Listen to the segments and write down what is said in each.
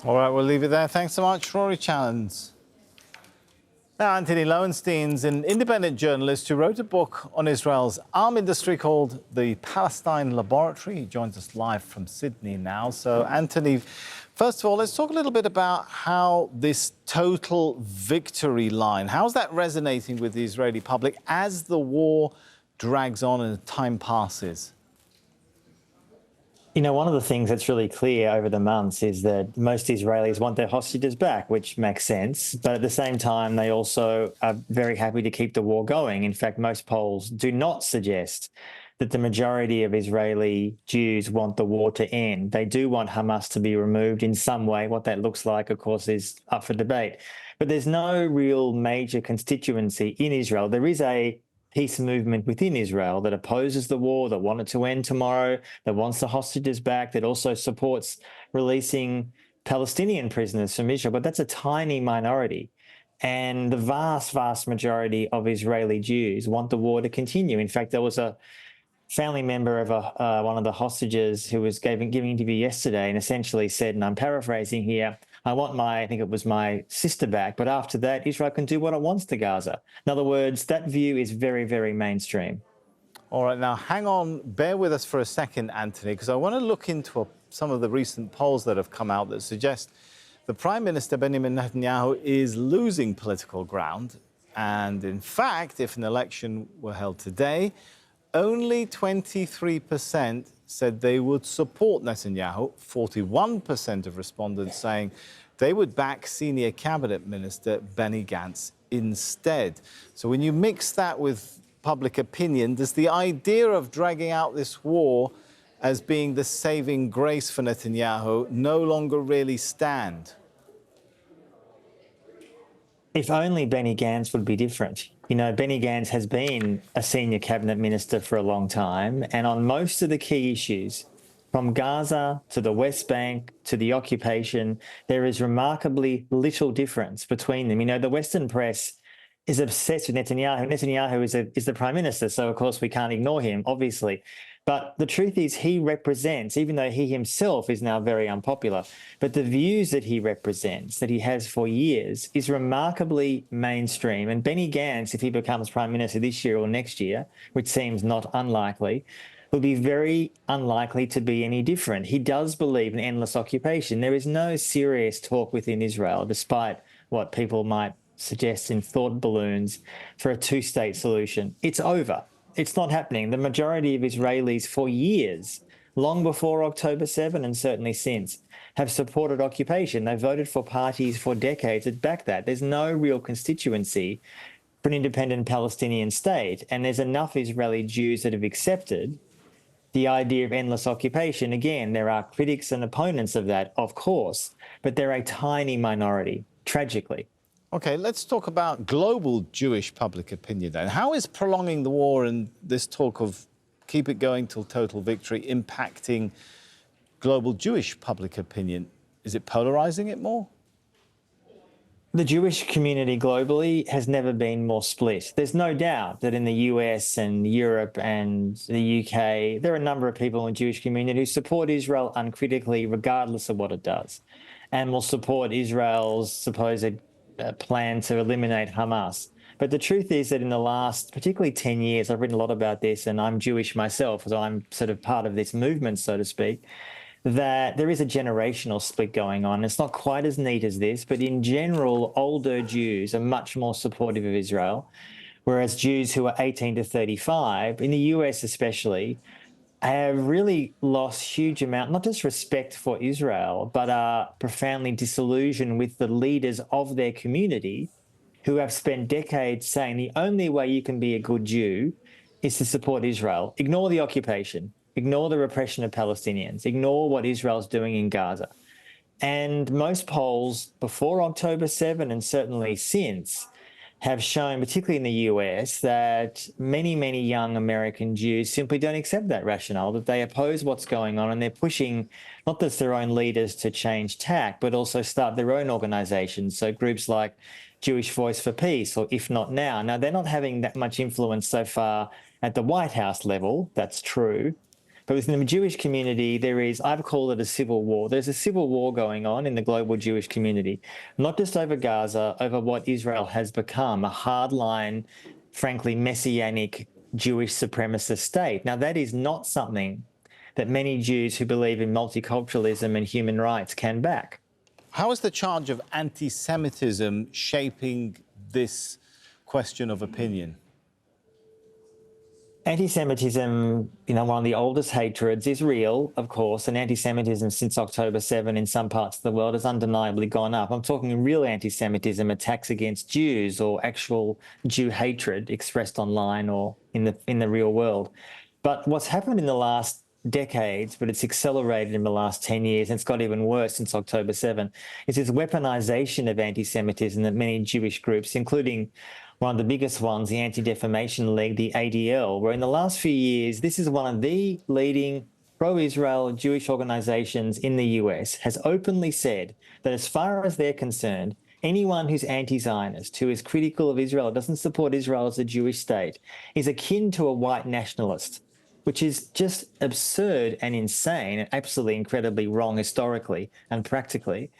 All right, we'll leave it there. Thanks so much, Rory Challens. Now, Antony Loewenstein's an independent journalist who wrote a book on Israel's arm industry called The Palestine Laboratory. He joins us live from Sydney now. So, Antony, first of all, let's talk a little bit about how this total victory line, how's that resonating with the Israeli public as the war drags on and time passes? You know, one of the things that's really clear over the months is that most Israelis want their hostages back, which makes sense. But at the same time, they also are very happy to keep the war going. In fact, most polls do not suggest that the majority of Israeli Jews want the war to end. They do want Hamas to be removed in some way. What that looks like, of course, is up for debate. But there's no real major constituency in Israel. There is a peace movement within Israel that opposes the war, that want it to end tomorrow, that wants the hostages back, that also supports releasing Palestinian prisoners from Israel. But that's a tiny minority. And the vast, vast majority of Israeli Jews want the war to continue. In fact, there was a family member of one of the hostages who was giving an interview yesterday and essentially said, and I'm paraphrasing here, I want I think it was my sister back, but after that, Israel can do what it wants to Gaza. In other words, that view is very, very mainstream. All right, now hang on, bear with us for a second, Antony, because I want to look into some of the recent polls that have come out that suggest the Prime Minister Benjamin Netanyahu is losing political ground. And in fact, if an election were held today, only 23% said they would support Netanyahu, 41% of respondents saying they would back senior cabinet minister Benny Gantz instead. So when you mix that with public opinion, does the idea of dragging out this war as being the saving grace for Netanyahu no longer really stand? If only Benny Gantz would be different. You know, Benny Gantz has been a senior cabinet minister for a long time, and on most of the key issues, from Gaza to the West Bank to the occupation, there is remarkably little difference between them. You know, the Western press is obsessed with Netanyahu. Netanyahu is the prime minister, so of course we can't ignore him, obviously. But the truth is he represents, even though he himself is now very unpopular, but the views that he represents, that he has for years, is remarkably mainstream. And Benny Gantz, if he becomes prime minister this year or next year, which seems not unlikely, will be very unlikely to be any different. He does believe in endless occupation. There is no serious talk within Israel, despite what people might suggest in thought balloons, for a two-state solution. It's over. It's not happening. The majority of Israelis for years, long before October 7 and certainly since, have supported occupation. They voted for parties for decades that back that. There's no real constituency for an independent Palestinian state. And there's enough Israeli Jews that have accepted the idea of endless occupation. Again, there are critics and opponents of that, of course, but they're a tiny minority, tragically. OK, let's talk about global Jewish public opinion then. How is prolonging the war and this talk of keep it going till total victory impacting global Jewish public opinion? Is it polarizing it more? The Jewish community globally has never been more split. There's no doubt that in the US and Europe and the UK, there are a number of people in the Jewish community who support Israel uncritically, regardless of what it does, and will support Israel's supposed plan to eliminate Hamas. But the truth is that in the last, particularly 10 years, I've written a lot about this, and I'm Jewish myself, so I'm sort of part of this movement, so to speak, that there is a generational split going on. It's not quite as neat as this, but in general, older Jews are much more supportive of Israel, whereas Jews who are 18 to 35, in the US especially, have really lost huge amount, not just respect for Israel, but are profoundly disillusioned with the leaders of their community who have spent decades saying the only way you can be a good Jew is to support Israel. Ignore the occupation, ignore the repression of Palestinians, ignore what Israel's doing in Gaza. And most polls before October 7 and certainly since have shown, particularly in the US, that many, many young American Jews simply don't accept that rationale, that they oppose what's going on, and they're pushing not just their own leaders to change tack, but also start their own organizations. So groups like Jewish Voice for Peace or If Not Now. Now, they're not having that much influence so far at the White House level, that's true, But within the Jewish community, there is, I've called it a civil war. There's a civil war going on in the global Jewish community, not just over Gaza, over what Israel has become, a hardline, frankly, messianic Jewish supremacist state. Now, that is not something that many Jews who believe in multiculturalism and human rights can back. How is the charge of anti-Semitism shaping this question of opinion? Anti-Semitism, one of the oldest hatreds, is real, of course, and anti-Semitism since October 7 in some parts of the world has undeniably gone up. I'm talking real anti-Semitism, attacks against Jews or actual Jew hatred expressed online or in the real world. But what's happened in the last decades, but it's accelerated in the last 10 years, and it's got even worse since October 7, is this weaponization of anti-Semitism that many Jewish groups, including one of the biggest ones, the Anti-Defamation League, the ADL, where in the last few years, this is one of the leading pro-Israel Jewish organizations in the US, has openly said that as far as they're concerned, anyone who's anti-Zionist, who is critical of Israel, doesn't support Israel as a Jewish state, is akin to a white nationalist, which is just absurd and insane and absolutely incredibly wrong historically and practically.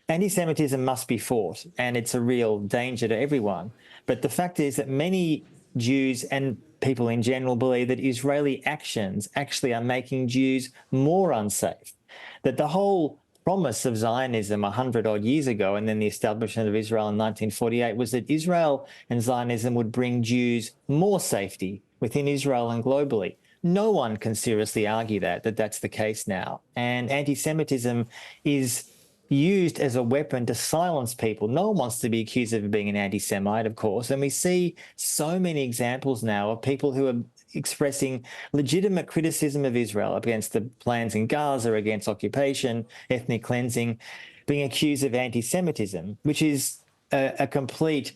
Anti-Semitism must be fought, and it's a real danger to everyone. But the fact is that many Jews and people in general believe that Israeli actions actually are making Jews more unsafe, that the whole promise of Zionism 100-odd years ago and then the establishment of Israel in 1948 was that Israel and Zionism would bring Jews more safety within Israel and globally. No one can seriously argue that that's the case now. And anti-Semitism is used as a weapon to silence people. No one wants to be accused of being an anti-Semite, of course. And we see so many examples now of people who are expressing legitimate criticism of Israel against the plans in Gaza, against occupation, ethnic cleansing, being accused of anti-Semitism, which is a complete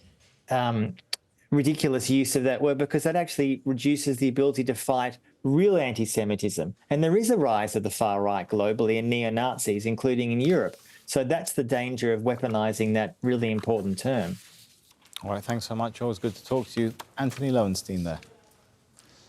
ridiculous use of that word, because that actually reduces the ability to fight real anti-Semitism. And there is a rise of the far right globally and neo-Nazis, including in Europe. So that's the danger of weaponizing that really important term. All right, thanks so much. Always good to talk to you. Antony Loewenstein there.